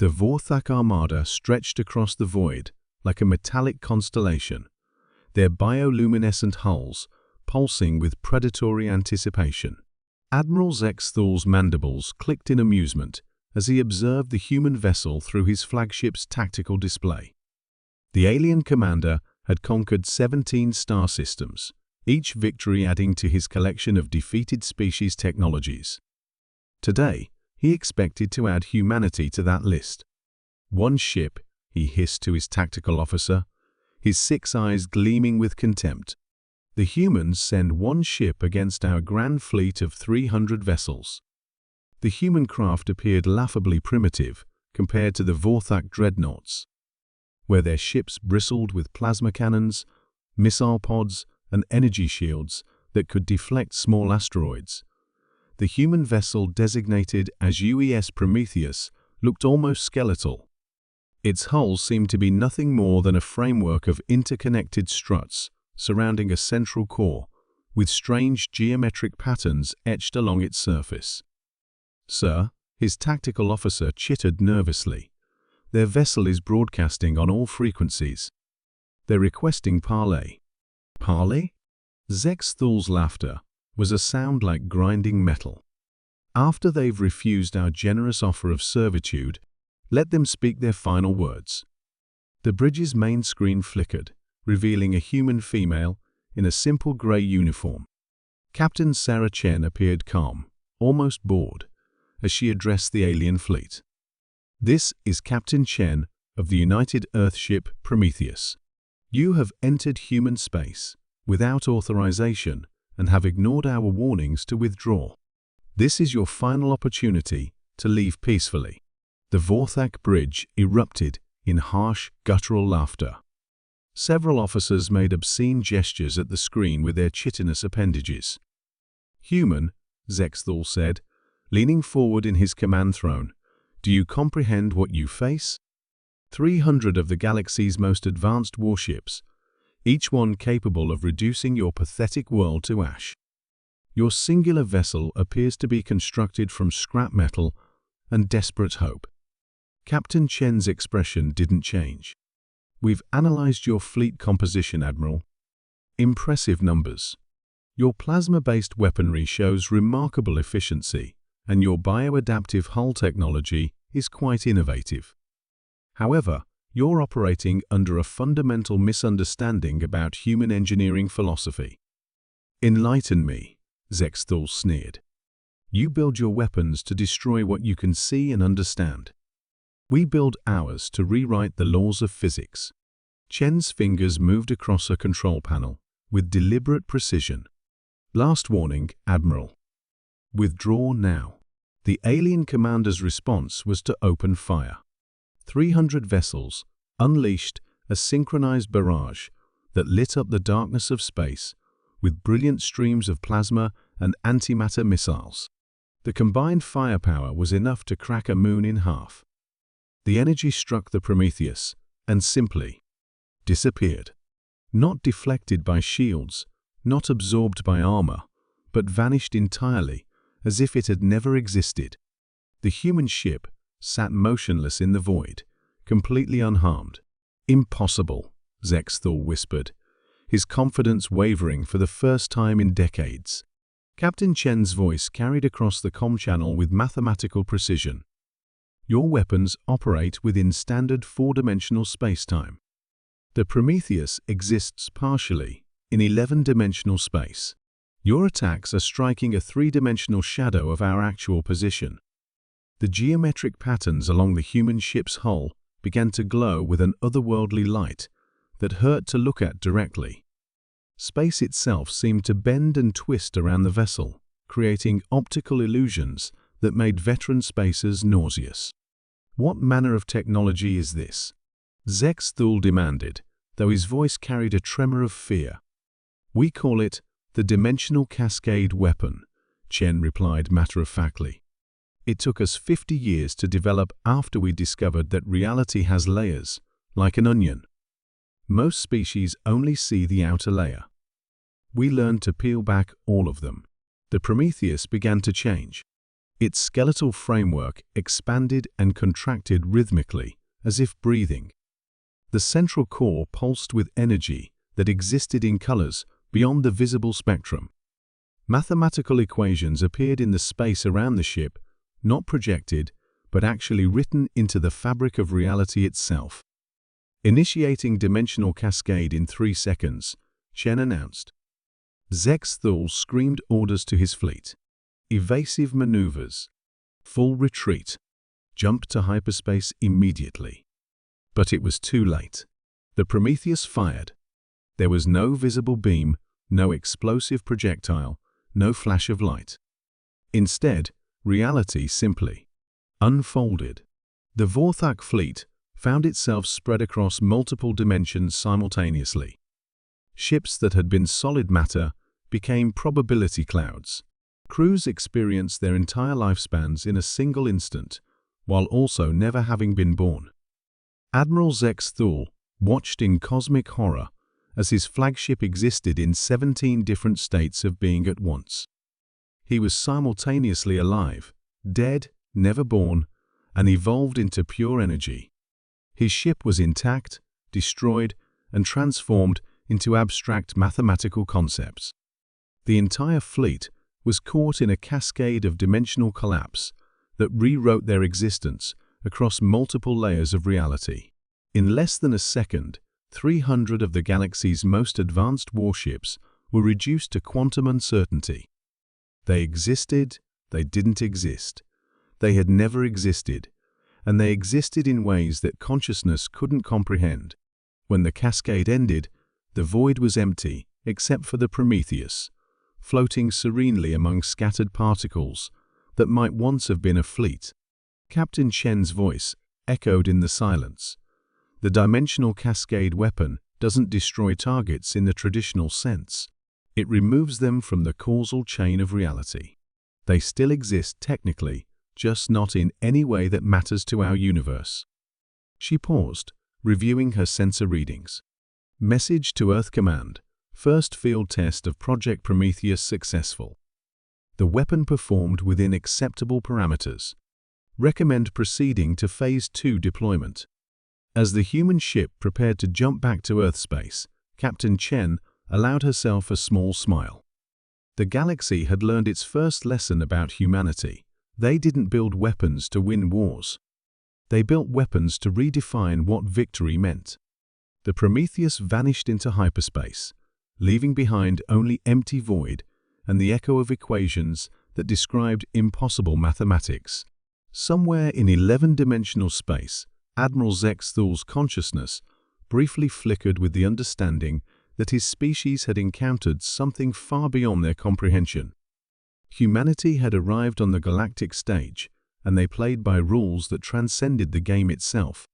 The Vorthak armada stretched across the void like a metallic constellation, their bioluminescent hulls pulsing with predatory anticipation. Admiral Zexthal's mandibles clicked in amusement as he observed the human vessel through his flagship's tactical display. The alien commander had conquered 17 star systems, each victory adding to his collection of defeated species technologies. Today, he expected to add humanity to that list. "One ship," he hissed to his tactical officer, his 6 eyes gleaming with contempt. "The humans send one ship against our grand fleet of 300 vessels." The human craft appeared laughably primitive compared to the Vorthak dreadnoughts, where their ships bristled with plasma cannons, missile pods, and energy shields that could deflect small asteroids. The human vessel designated as UES Prometheus looked almost skeletal. Its hull seemed to be nothing more than a framework of interconnected struts surrounding a central core, with strange geometric patterns etched along its surface. "Sir," his tactical officer chittered nervously, "their vessel is broadcasting on all frequencies. They're requesting parley." "Parley?" Zexthal's laughter was a sound like grinding metal. "After they've refused our generous offer of servitude, let them speak their final words." The bridge's main screen flickered, revealing a human female in a simple gray uniform. Captain Sarah Chen appeared calm, almost bored, as she addressed the alien fleet. "This is Captain Chen of the United Earthship Prometheus. You have entered human space without authorization and have ignored our warnings to withdraw. This is your final opportunity to leave peacefully." The Vorthak bridge erupted in harsh, guttural laughter. Several officers made obscene gestures at the screen with their chitinous appendages. "Human," Zexthal said, leaning forward in his command throne, "do you comprehend what you face? 300 of the galaxy's most advanced warships, each one capable of reducing your pathetic world to ash. Your singular vessel appears to be constructed from scrap metal and desperate hope." Captain Chen's expression didn't change. "We've analyzed your fleet composition, Admiral. Impressive numbers. Your plasma-based weaponry shows remarkable efficiency, and your bioadaptive hull technology is quite innovative. However, you're operating under a fundamental misunderstanding about human engineering philosophy." "Enlighten me," Zexthal sneered. "You build your weapons to destroy what you can see and understand. We build ours to rewrite the laws of physics." Chen's fingers moved across a control panel with deliberate precision. "Last warning, Admiral. Withdraw now." The alien commander's response was to open fire. 300 vessels unleashed a synchronized barrage that lit up the darkness of space with brilliant streams of plasma and antimatter missiles. The combined firepower was enough to crack a moon in half. The energy struck the Prometheus and simply disappeared. Not deflected by shields, not absorbed by armor, but vanished entirely, as if it had never existed. The human ship sat motionless in the void, completely unharmed. "Impossible," Zexthal whispered, his confidence wavering for the first time in decades. Captain Chen's voice carried across the comm channel with mathematical precision. "Your weapons operate within standard 4-dimensional spacetime. The Prometheus exists partially in 11-dimensional space. Your attacks are striking a 3-dimensional shadow of our actual position." The geometric patterns along the human ship's hull began to glow with an otherworldly light that hurt to look at directly. Space itself seemed to bend and twist around the vessel, creating optical illusions that made veteran spacers nauseous. "What manner of technology is this?" Zexthal demanded, though his voice carried a tremor of fear. "We call it the Dimensional Cascade Weapon," Chen replied matter-of-factly. "It took us 50 years to develop after we discovered that reality has layers, like an onion. Most species only see the outer layer. We learned to peel back all of them." The Prometheus began to change. Its skeletal framework expanded and contracted rhythmically, as if breathing. The central core pulsed with energy that existed in colors beyond the visible spectrum. Mathematical equations appeared in the space around the ship, not projected, but actually written into the fabric of reality itself. Initiating dimensional cascade in 3 seconds, Chen announced. Zex Thul screamed orders to his fleet. Evasive maneuvers. Full retreat. Jump to hyperspace immediately. But it was too late. The Prometheus fired. There was no visible beam, no explosive projectile, no flash of light. Instead, reality simply unfolded. The Vorthak fleet found itself spread across multiple dimensions simultaneously. Ships that had been solid matter became probability clouds. Crews experienced their entire lifespans in a single instant, while also never having been born. Admiral Zex Thul watched in cosmic horror as his flagship existed in 17 different states of being at once. He was simultaneously alive, dead, never born, and evolved into pure energy. His ship was intact, destroyed, and transformed into abstract mathematical concepts. The entire fleet was caught in a cascade of dimensional collapse that rewrote their existence across multiple layers of reality. In less than a second, 300 of the galaxy's most advanced warships were reduced to quantum uncertainty. They existed, they didn't exist. They had never existed, and they existed in ways that consciousness couldn't comprehend. When the cascade ended, the void was empty except for the Prometheus, floating serenely among scattered particles that might once have been a fleet. Captain Chen's voice echoed in the silence. The dimensional cascade weapon doesn't destroy targets in the traditional sense. It removes them from the causal chain of reality. They still exist technically, just not in any way that matters to our universe. She paused, reviewing her sensor readings. Message to Earth Command. First field test of Project Prometheus successful. The weapon performed within acceptable parameters. Recommend proceeding to Phase 2 deployment. As the human ship prepared to jump back to Earth space, Captain Chen allowed herself a small smile. The galaxy had learned its first lesson about humanity. They didn't build weapons to win wars. They built weapons to redefine what victory meant. The Prometheus vanished into hyperspace, leaving behind only empty void and the echo of equations that described impossible mathematics. Somewhere in 11-dimensional space, Admiral Zex Thul's consciousness briefly flickered with the understanding that his species had encountered something far beyond their comprehension. Humanity had arrived on the galactic stage, and they played by rules that transcended the game itself.